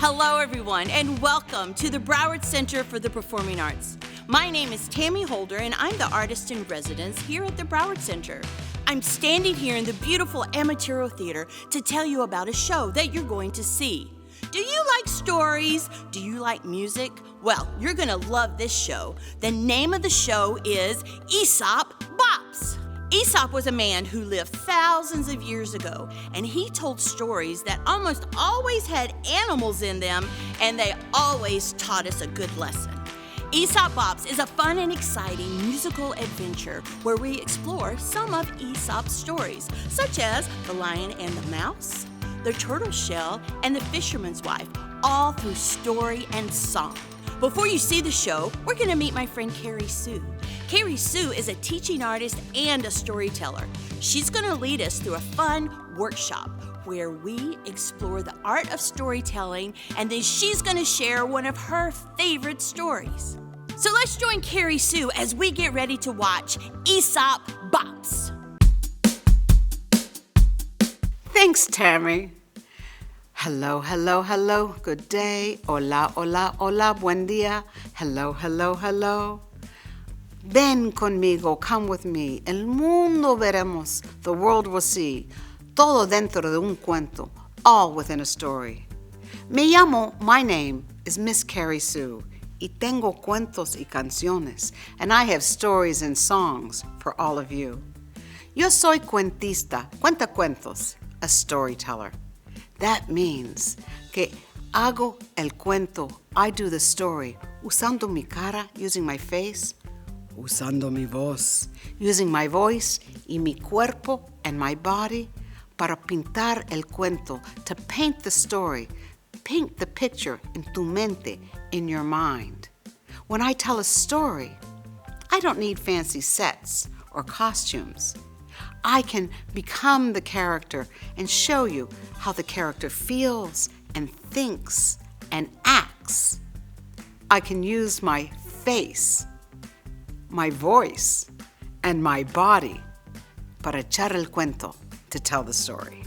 Hello, everyone, and welcome to the Broward Center for the Performing Arts. My name is Tammy Holder, and I'm the artist in residence here at the Broward Center. I'm standing here in the beautiful Amatero Theater to tell you about a show that you're going to see. Do you like stories? Do you like music? Well, you're going to love this show. The name of the show is Aesop, Bops. Aesop was a man who lived thousands of years ago, and he told stories that almost always had animals in them, and they always taught us a good lesson. Aesop Bops is a fun and exciting musical adventure where we explore some of Aesop's stories, such as The Lion and the Mouse, The Turtle Shell, and The Fisherman's Wife, all through story and song. Before you see the show, we're going to meet my friend Carrie Sue. Carrie Sue is a teaching artist and a storyteller. She's going to lead us through a fun workshop where we explore the art of storytelling, and then she's going to share one of her favorite stories. So let's join Carrie Sue as we get ready to watch Aesop Bops. Thanks, Tammy. Hello, hello, hello. Good day. Hola, hola, hola. Buen día. Hello, hello, hello. Ven conmigo, come with me. El mundo veremos, the world will see. Todo dentro de un cuento, all within a story. My name is Miss Carrie Sue, y tengo cuentos y canciones, and I have stories and songs for all of you. Yo soy cuentista, cuentacuentos, a storyteller. That means que hago el cuento, I do the story, usando mi cara, using my face, usando mi voz, using my voice y mi cuerpo and my body para pintar el cuento, to paint the story, paint the picture in tu mente, in your mind. When I tell a story, I don't need fancy sets or costumes. I can become the character and show you how the character feels and thinks and acts. I can use my face, my voice, and my body para echar el cuento, to tell the story.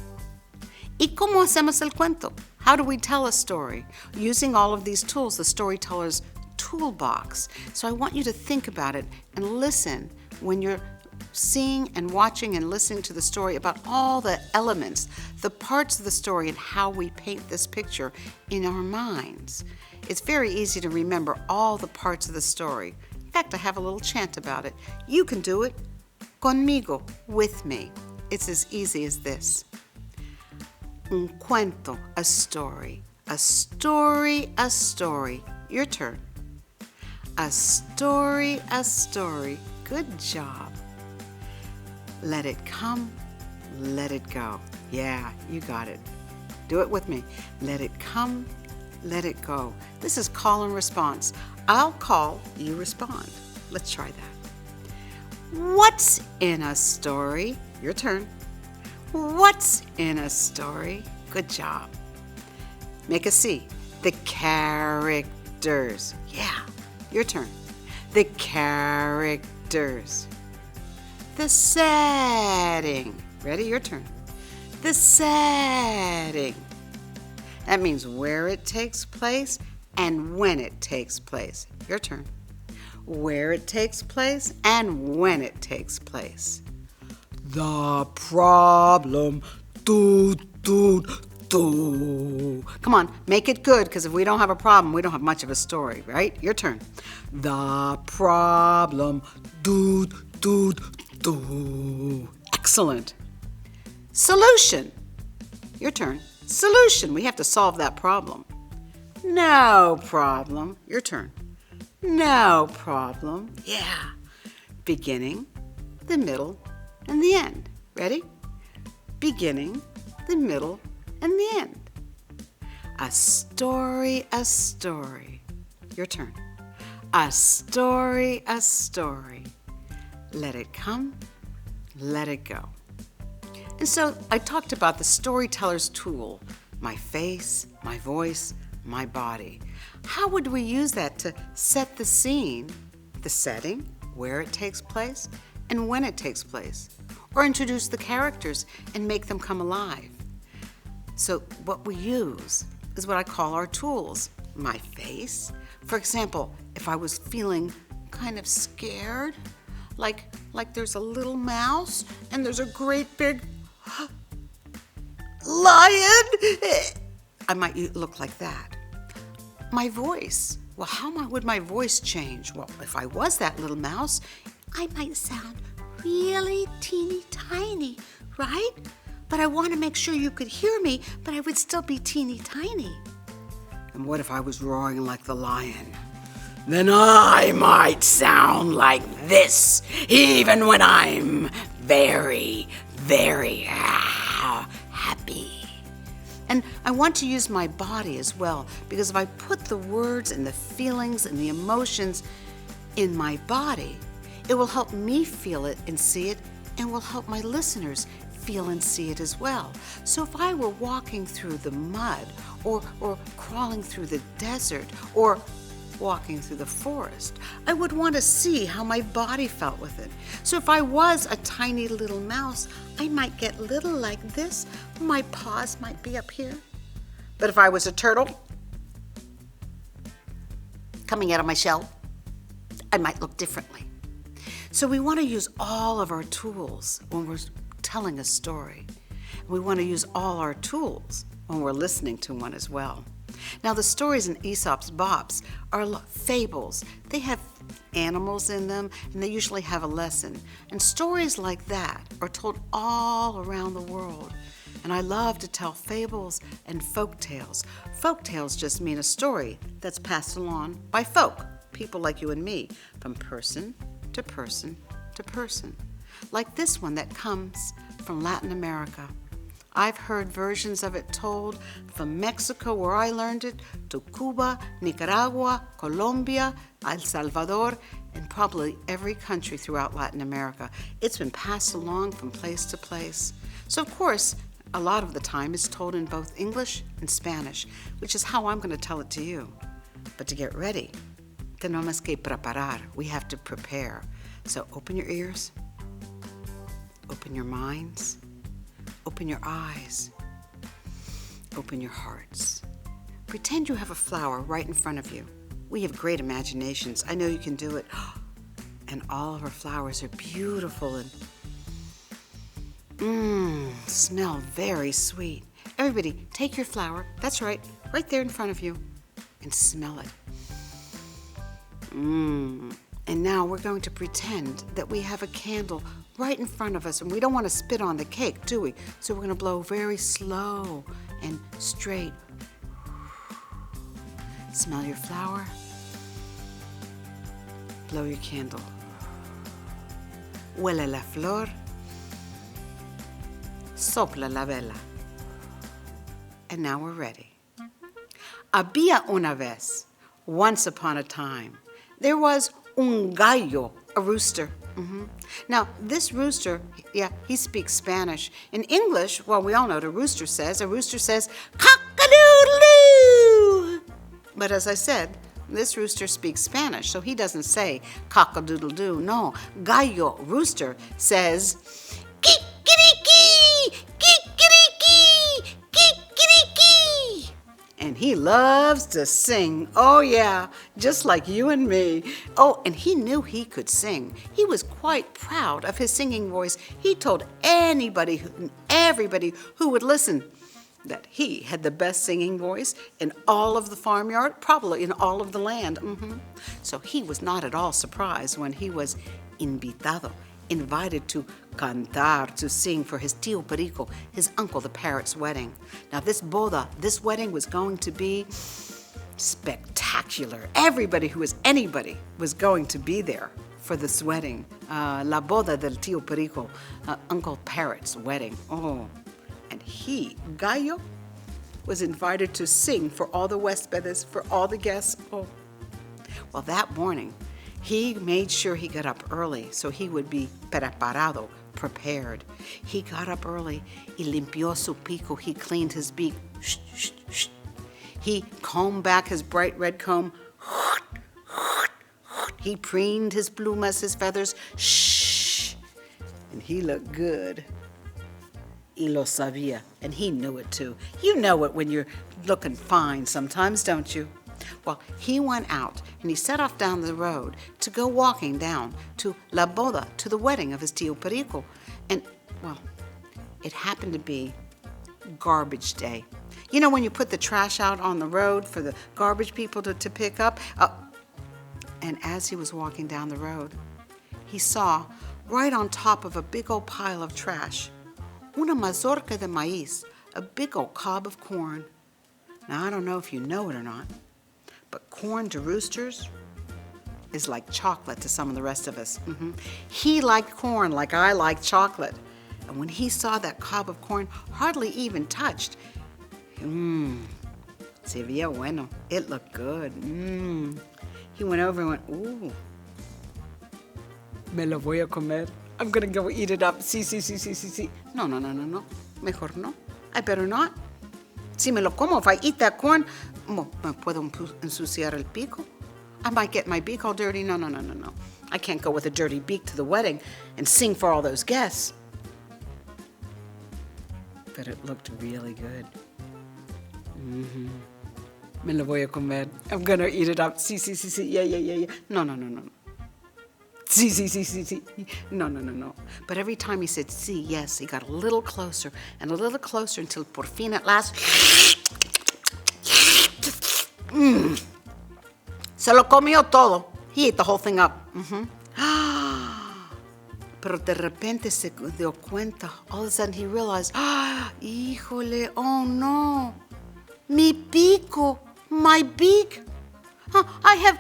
¿Y cómo hacemos el cuento? How do we tell a story? Using all of these tools, the storyteller's toolbox. So I want you to think about it and listen when you're seeing and watching and listening to the story about all the elements, the parts of the story, and how we paint this picture in our minds. It's very easy to remember all the parts of the story. In fact, I have a little chant about it. You can do it. Conmigo, with me. It's as easy as this. Un cuento, a story. A story, a story. Your turn. A story, a story. Good job. Let it come, let it go. Yeah, you got it. Do it with me. Let it come, let it go. This is call and response. I'll call, you respond. Let's try that. What's in a story? Your turn. What's in a story? Good job. Make a C. The characters. Yeah, your turn. The characters. The setting. Ready? Your turn. The setting. That means where it takes place and when it takes place. Your turn. Where it takes place and when it takes place. The problem. Do, do, do. Come on, make it good, because if we don't have a problem, we don't have much of a story, right? Your turn. The problem. Do, do, do. Excellent. Solution. Your turn. Solution. We have to solve that problem. No problem. Your turn. No problem. Yeah. Beginning, the middle, and the end. Ready? Beginning, the middle, and the end. A story, a story. Your turn. A story, a story. Let it come, let it go. And so I talked about the storyteller's tool, my face, my voice, my body. How would we use that to set the scene, the setting, where it takes place, and when it takes place? Or introduce the characters and make them come alive? So what we use is what I call our tools. My face. For example, if I was feeling kind of scared, like there's a little mouse and there's a great big lion, I might look like that. My voice. Well, how would my voice change? Well, if I was that little mouse, I might sound really teeny tiny, right? But I want to make sure you could hear me, but I would still be teeny tiny. And what if I was roaring like the lion? Then I might sound like this, even when I'm very, very happy. And I want to use my body as well, because if I put the words and the feelings and the emotions in my body, it will help me feel it and see it, and will help my listeners feel and see it as well. So if I were walking through the mud, or crawling through the desert, or walking through the forest, I would want to see how my body felt with it. So if I was a tiny little mouse, I might get little like this. My paws might be up here. But if I was a turtle coming out of my shell, I might look differently. So we want to use all of our tools when we're telling a story. We want to use all our tools when we're listening to one as well. Now, the stories in Aesop's Bops are fables. They have animals in them, and they usually have a lesson. And stories like that are told all around the world. And I love to tell fables and folk tales. Folk tales just mean a story that's passed along by folk, people like you and me, from person to person to person. Like this one that comes from Latin America. I've heard versions of it told from Mexico, where I learned it, to Cuba, Nicaragua, Colombia, El Salvador, and probably every country throughout Latin America. It's been passed along from place to place. So, of course, a lot of the time it's told in both English and Spanish, which is how I'm going to tell it to you. But to get ready, tenemos que preparar. We have to prepare. So open your ears, open your minds, open your eyes, open your hearts. Pretend you have a flower right in front of you. We have great imaginations. I know you can do it. And all of our flowers are beautiful and smell very sweet. Everybody, take your flower. That's right there in front of you, and smell it. And now we're going to pretend that we have a candle right in front of us, and we don't want to spit on the cake, do we? So we're going to blow very slow and straight. Smell your flower. Blow your candle. Huele la flor. Sopla la vela. And now we're ready. Había una vez, once upon a time, there was un gallo, a rooster. Now, this rooster, he speaks Spanish. In English, well, we all know what a rooster says. A rooster says, cock-a-doodle-doo. But as I said, this rooster speaks Spanish, so he doesn't say cock-a-doodle-doo. No, gallo, rooster, says, kikiriki, kikiriki, kikiriki. And he loves to sing. Oh, yeah, just like you and me. Oh, and he knew he could sing. He was quite proud of his singing voice. He told everybody who would listen that he had the best singing voice in all of the farmyard, probably in all of the land. So he was not at all surprised when he was invited to cantar, to sing for his tío Perico, his uncle the parrot's wedding. Now this wedding was going to be spectacular. Anybody who was going to be there for this wedding. La boda del tío Perico, Uncle Parrot's wedding. Oh, and he, Gallo, was invited to sing for all the huéspedes, for all the guests. Oh, well, that morning, he made sure he got up early so he would be preparado, prepared. He got up early. Y limpió su pico. He cleaned his beak. Shh, shh, shh. He combed back his bright red comb. He preened his plumas, his feathers. Shh. And he looked good. Y lo sabía, and he knew it too. You know it when you're looking fine sometimes, don't you? Well, he went out and he set off down the road to go walking down to La Boda, to the wedding of his tío Perico. And, well, it happened to be garbage day. You know when you put the trash out on the road for the garbage people to pick up? And as he was walking down the road, he saw right on top of a big old pile of trash, una mazorca de maíz, a big old cob of corn. Now, I don't know if you know it or not, but corn to roosters is like chocolate to some of the rest of us. He liked corn like I like chocolate. And when he saw that cob of corn hardly even touched, se veía bueno. It looked good. He went over and went, ooh, me lo voy a comer. I'm going to go eat it up. Sí. No. Mejor no. I better not. Si me lo como, if I eat that corn, me puedo ensuciar el pico. I might get my beak all dirty. No. I can't go with a dirty beak to the wedding and sing for all those guests. But it looked really good. Me lo voy a comer. I'm going to eat it up. Sí. Yeah. No. Sí. No. But every time he said sí, yes, he got a little closer and a little closer until por fin at last, se lo comió todo. He ate the whole thing up. Pero de repente se dio cuenta. All of a sudden he realized, híjole, oh no, mi pico, my beak. I have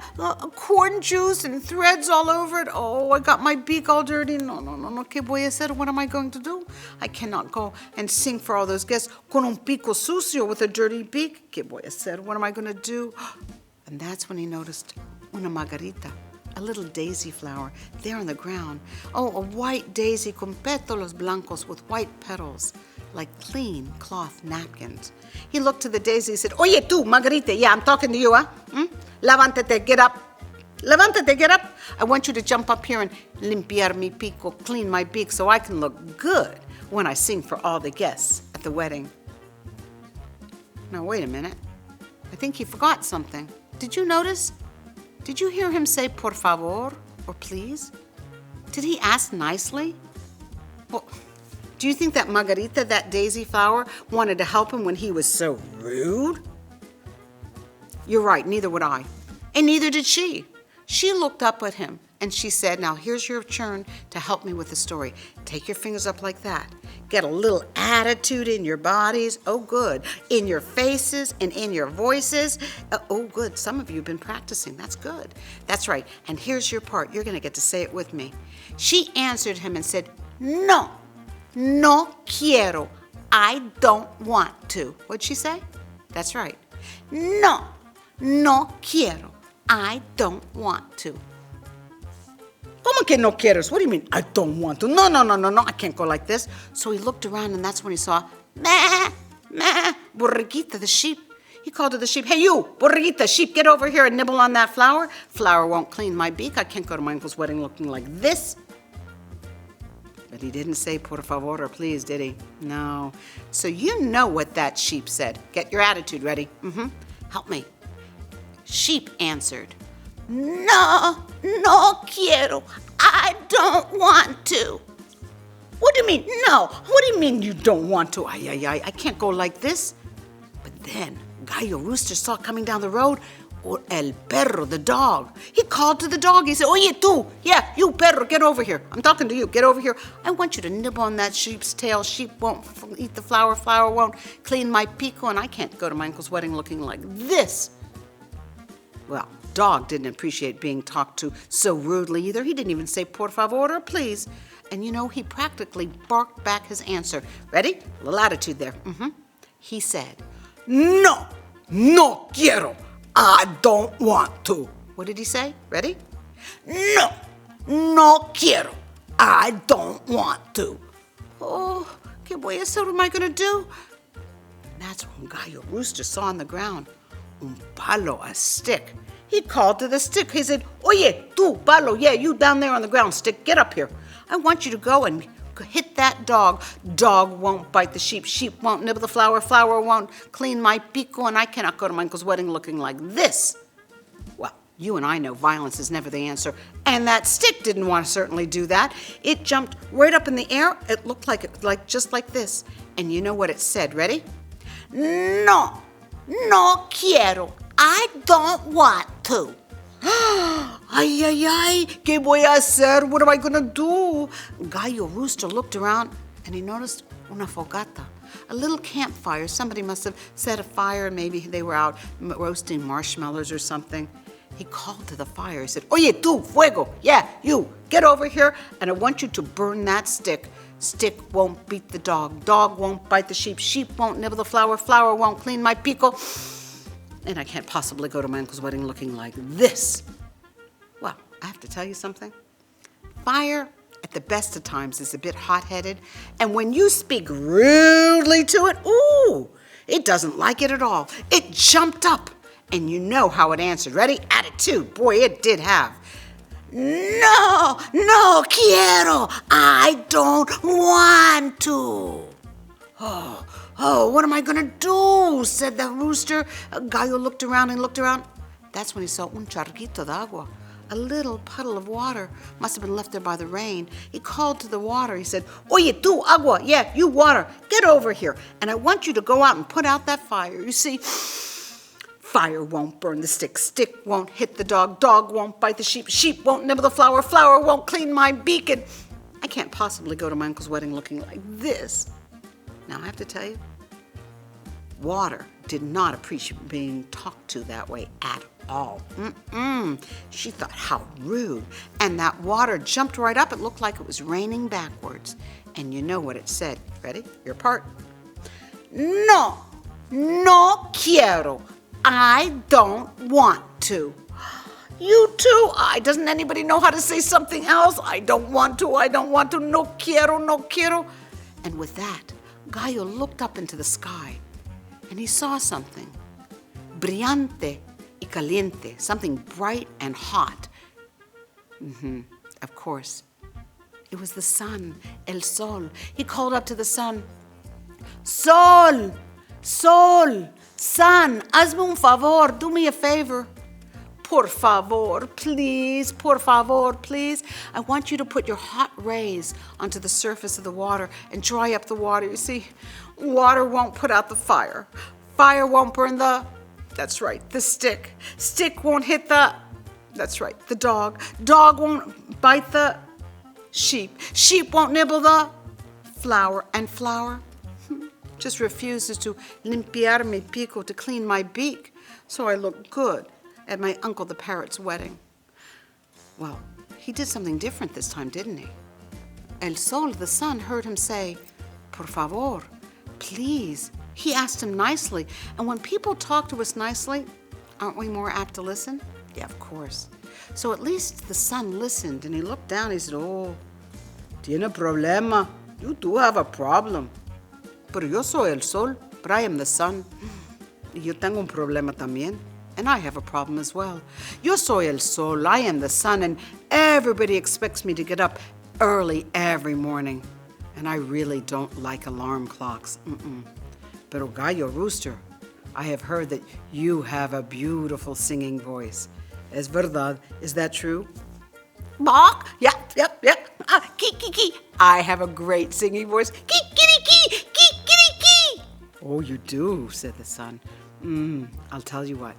corn juice and threads all over it. Oh, I got my beak all dirty. No. ¿Qué voy a hacer? What am I going to do? I cannot go and sing for all those guests con un pico sucio with a dirty beak. ¿Qué voy a hacer? What am I going to do? And that's when he noticed una margarita, a little daisy flower there on the ground. Oh, a white daisy con pétalos blancos with white petals, like clean cloth napkins. He looked to the daisy and said, Oye, tú, Margarita, yeah, I'm talking to you, huh? Levántate, get up. Levántate, get up. I want you to jump up here and limpiar mi pico, clean my beak so I can look good when I sing for all the guests at the wedding. Now, wait a minute. I think he forgot something. Did you notice? Did you hear him say por favor or please? Did he ask nicely? Well, do you think that Margarita, that daisy flower, wanted to help him when he was so rude? You're right, neither would I. And neither did she. She looked up at him and she said, now here's your turn to help me with the story. Take your fingers up like that. Get a little attitude in your bodies. Oh, good. In your faces and in your voices. Oh, good. Some of you have been practicing. That's good. That's right. And here's your part. You're going to get to say it with me. She answered him and said, No quiero. I don't want to. What'd she say? That's right. No quiero. I don't want to. ¿Cómo que no quieres? What do you mean, I don't want to? No, I can't go like this. So he looked around and that's when he saw, Borreguita, the sheep. He called to the sheep, hey you, Borreguita, sheep, get over here and nibble on that flower. Flower won't clean my beak. I can't go to my uncle's wedding looking like this. But he didn't say por favor or please, did he? No. So you know what that sheep said. Get your attitude ready. Help me. Sheep answered, No quiero. I don't want to. What do you mean, no? What do you mean you don't want to? I can't go like this. But then Gallo Rooster saw coming down the road el perro, the dog. He called to the dog. He said, Oye, tú, yeah, you perro, get over here. I'm talking to you. Get over here. I want you to nibble on that sheep's tail. Sheep won't eat the flower. Flower won't clean my pico, and I can't go to my uncle's wedding looking like this. Well, dog didn't appreciate being talked to so rudely either. He didn't even say por favor or please. And you know, he practically barked back his answer. Ready? A little attitude there. He said, No quiero. I don't want to. What did he say? Ready? No quiero. I don't want to. Oh, ¿qué voy a hacer? What am I going to do? And that's when Gallo Rooster saw on the ground un palo, a stick. He called to the stick. He said, Oye, tú, palo, yeah, you down there on the ground, stick, get up here. I want you to go and hit that dog. Dog won't bite the sheep. Sheep won't nibble the flour. Flour won't clean my pico, and I cannot go to my uncle's wedding looking like this. Well, you and I know violence is never the answer, and that stick didn't want to certainly do that. It jumped right up in the air. It looked just like this. And you know what it said, ready? No quiero. I don't want to. Ay, ay, ay, ¿qué voy a hacer? What am I going to do? Gallo Rooster looked around and he noticed una fogata, a little campfire. Somebody must have set a fire. Maybe they were out roasting marshmallows or something. He called to the fire. He said, Oye, tú, fuego. Yeah, you, get over here and I want you to burn that stick. Stick won't beat the dog. Dog won't bite the sheep. Sheep won't nibble the flour. Flour won't clean my pico. And I can't possibly go to my uncle's wedding looking like this. Well, I have to tell you something. Fire, at the best of times, is a bit hot-headed. And when you speak rudely to it, ooh, it doesn't like it at all. It jumped up. And you know how it answered. Ready? Attitude. Boy, it did have. No quiero. I don't want to. Oh, what am I going to do? Said the rooster. Gallo looked around and looked around. That's when he saw un charquito de agua, a little puddle of water. Must have been left there by the rain. He called to the water. He said, Oye, tú, agua. Yeah, you water. Get over here. And I want you to go out and put out that fire. You see, fire won't burn the stick. Stick won't hit the dog. Dog won't bite the sheep. Sheep won't nibble the flour. Flour won't clean my beak. And I can't possibly go to my uncle's wedding looking like this. Now, I have to tell you, water did not appreciate being talked to that way at all. She thought, how rude. And that water jumped right up. It looked like it was raining backwards. And you know what it said. Ready? Your part. No quiero. I don't want to. You too? Doesn't anybody know how to say something else? I don't want to. No quiero. And with that, Gallo looked up into the sky and he saw something. Brillante y caliente. Something bright and hot. Of course. It was the sun, el sol. He called up to the sun. Sol, sun, hazme un favor, do me a favor. Por favor, please. I want you to put your hot rays onto the surface of the water and dry up the water. You see, water won't put out the fire. Fire won't burn that's right, the stick. Stick won't hit that's right, the dog. Dog won't bite the sheep. Sheep won't nibble the flour. And flour just refuses to limpiar mi pico, to clean my beak, so I look good at my uncle the parrot's wedding. Well, he did something different this time, didn't he? El sol, the sun, heard him say, por favor, please. He asked him nicely. And when people talk to us nicely, aren't we more apt to listen? Yeah, of course. So at least the sun listened, and he looked down. He said, oh, tiene problema. You do have a problem. Pero yo soy el sol, but I am the sun. Y yo tengo un problema también. And I have a problem as well. Yo soy el sol, I am the sun, and everybody expects me to get up early every morning. And I really don't like alarm clocks. Pero Gallo Rooster, I have heard that you have a beautiful singing voice. Es verdad, is that true? Bawk, yep. Ki. I have a great singing voice. Ki. Oh, you do, said the sun. I'll tell you what.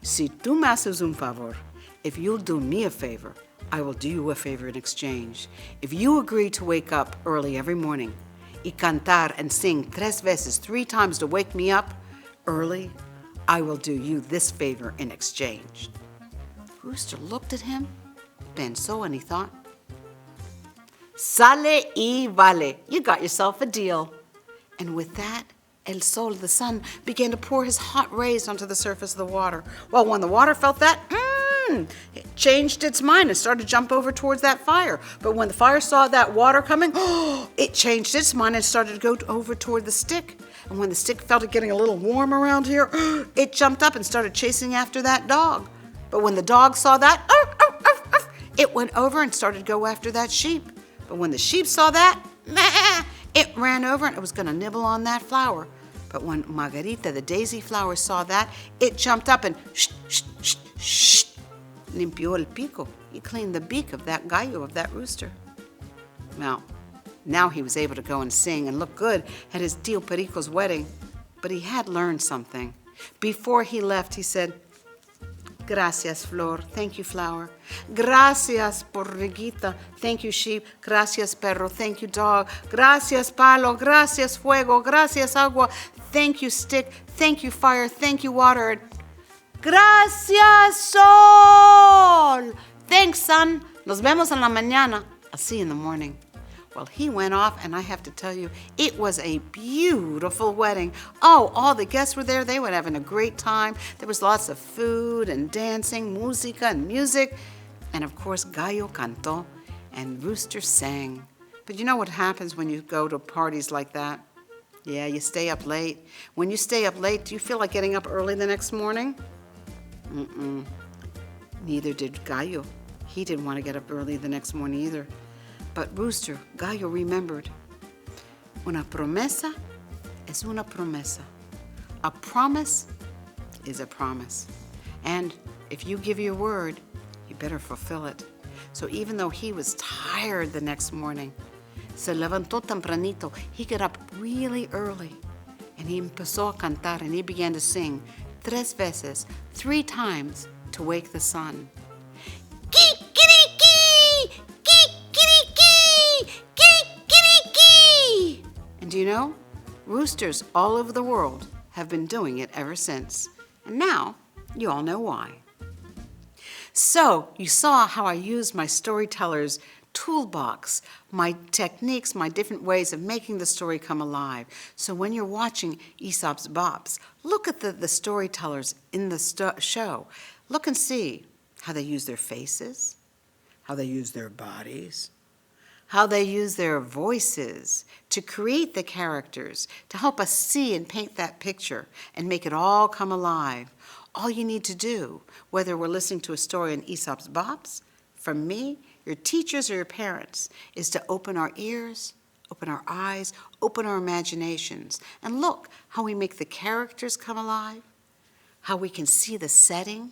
Si tú me haces un favor, if you'll do me a favor, I will do you a favor in exchange. If you agree to wake up early every morning y cantar and sing 3 veces, 3 times to wake me up early, I will do you this favor in exchange. Rooster looked at him, pensó, and he thought, sale y vale. You got yourself a deal. And with that, el sol, the sun, began to pour his hot rays onto the surface of the water. Well, when the water felt that, it changed its mind and started to jump over towards that fire. But when the fire saw that water coming, it changed its mind and started to go over toward the stick. And when the stick felt it getting a little warm around here, it jumped up and started chasing after that dog. But when the dog saw that, it went over and started to go after that sheep. But when the sheep saw that, Meh. It ran over and it was going to nibble on that flower. But when Margarita, the daisy flower, saw that, it jumped up and limpió el pico. He cleaned the beak of that gallo, of that rooster. Well, now he was able to go and sing and look good at his Tío Perico's wedding. But he had learned something. Before he left, he said, Gracias, flor. Thank you, flower. Gracias, borreguita. Thank you, sheep. Gracias, perro. Thank you, dog. Gracias, palo. Gracias, fuego. Gracias, agua. Thank you, stick. Thank you, fire. Thank you, water. Gracias, sol. Thanks, sun. Nos vemos en la mañana. I'll see you in the morning. Well, he went off, and I have to tell you, it was a beautiful wedding. Oh, all the guests were there. They were having a great time. There was lots of food and dancing, música and music. And of course, gallo cantó and rooster sang. But you know what happens when you go to parties like that? Yeah, you stay up late. When you stay up late, do you feel like getting up early the next morning? Neither did Gallo. He didn't want to get up early the next morning either. But Rooster, Gallo remembered, una promesa es una promesa. A promise is a promise. And if you give your word, you better fulfill it. So even though he was tired the next morning, se levantó tempranito, he got up really early. And he empezó a cantar, and he began to sing 3 veces, 3 times, to wake the sun. And do you know, roosters all over the world have been doing it ever since. And now, you all know why. So, you saw how I used my storyteller's toolbox, my techniques, my different ways of making the story come alive. So when you're watching Aesop's Bops, look at the storytellers in the show. Look and see how they use their faces, how they use their bodies, how they use their voices to create the characters, to help us see and paint that picture and make it all come alive. All you need to do, whether we're listening to a story in Aesop's Bops, from me, your teachers, or your parents, is to open our ears, open our eyes, open our imaginations, and look how we make the characters come alive, how we can see the setting.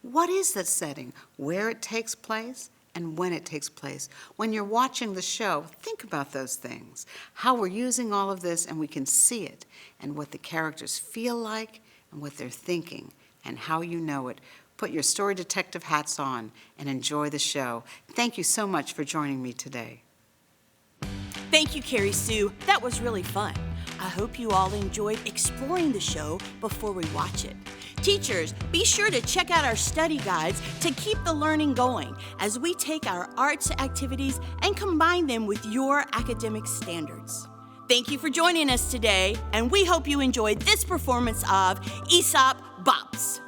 What is that setting? Where it takes place? And when it takes place. When you're watching the show, think about those things. How we're using all of this and we can see it, and what the characters feel like and what they're thinking and how you know it. Put your story detective hats on and enjoy the show. Thank you so much for joining me today. Thank you, Carrie Sue. That was really fun. I hope you all enjoyed exploring the show before we watch it. Teachers, be sure to check out our study guides to keep the learning going as we take our arts activities and combine them with your academic standards. Thank you for joining us today, and we hope you enjoyed this performance of Aesop Bops.